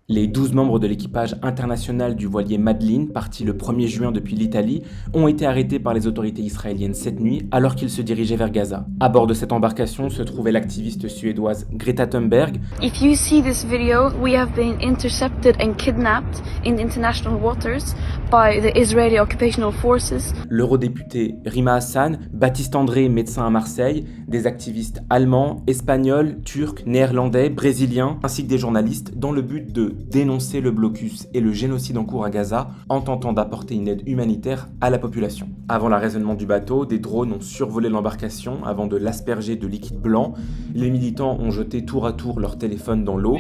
Les 12 membres de l'équipage international du voilier Madeleine, parti le 1er juin depuis l'Italie, ont été arrêtés par les autorités israéliennes cette nuit alors qu'ils se dirigeaient vers Gaza. À bord de cette embarcation se trouvait l'activiste suédoise Greta Thunberg. If you see this video, we have been intercepted and kidnapped in international waters by the Israeli occupational forces. L'eurodéputé Rima Hassan, Baptiste André, médecin à Marseille, des activistes allemands, espagnols, turcs, néerlandais, brésiliens, ainsi que des journalistes dans le but de dénoncer le blocus et le génocide en cours à Gaza en tentant d'apporter une aide humanitaire à la population. Avant l'arraisonnement du bateau, des drones ont survolé l'embarcation avant de l'asperger de liquide blanc. Les militants ont jeté tour à tour leur téléphone dans l'eau.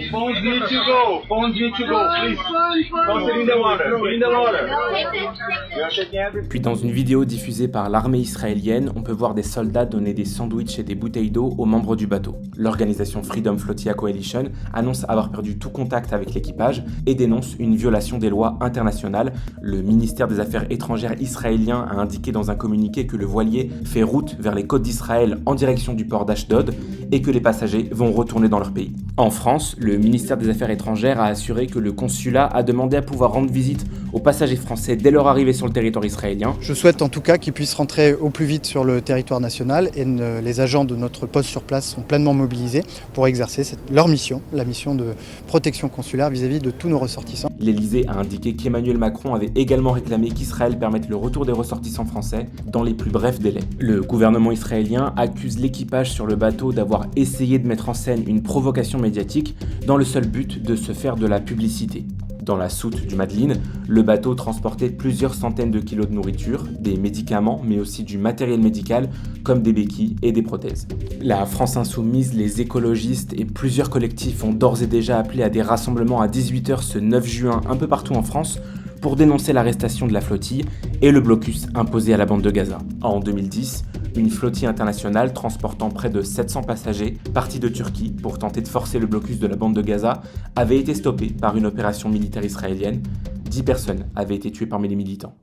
Puis dans une vidéo diffusée par l'armée israélienne, on peut voir des soldats donner des sandwichs et des bouteilles d'eau aux membres du bateau. L'organisation Freedom Flotilla Coalition annonce avoir perdu tout contact avec l'équipage et dénonce une violation des lois internationales. Le ministère des Affaires étrangères israélien a indiqué dans un communiqué que le voilier fait route vers les côtes d'Israël en direction du port d'Ashdod et que les passagers vont retourner dans leur pays. En France, le ministère des Affaires étrangères a assuré que le consulat a demandé à pouvoir rendre visite aux passagers français dès leur arrivée sur le territoire israélien. Je souhaite en tout cas qu'ils puissent rentrer au plus vite sur le territoire national et les agents de notre poste sur place sont pleinement mobilisés pour exercer leur mission, la mission de protection consulaire vis-à-vis de tous nos ressortissants. L'Élysée a indiqué qu'Emmanuel Macron avait également réclamé qu'Israël permette le retour des ressortissants français dans les plus brefs délais. Le gouvernement israélien accuse l'équipage sur le bateau d'avoir essayé de mettre en scène une provocation médiatique dans le seul but de se faire de la publicité. Dans la soute du Madeleine, le bateau transportait plusieurs centaines de kilos de nourriture, des médicaments, mais aussi du matériel médical, comme des béquilles et des prothèses. La France Insoumise, les écologistes et plusieurs collectifs ont d'ores et déjà appelé à des rassemblements à 18h ce 9 juin un peu partout en France pour dénoncer l'arrestation de la flottille et le blocus imposé à la bande de Gaza. En 2010, une flottille internationale transportant près de 700 passagers partis de Turquie pour tenter de forcer le blocus de la bande de Gaza avait été stoppée par une opération militaire israélienne. 10 personnes avaient été tuées parmi les militants.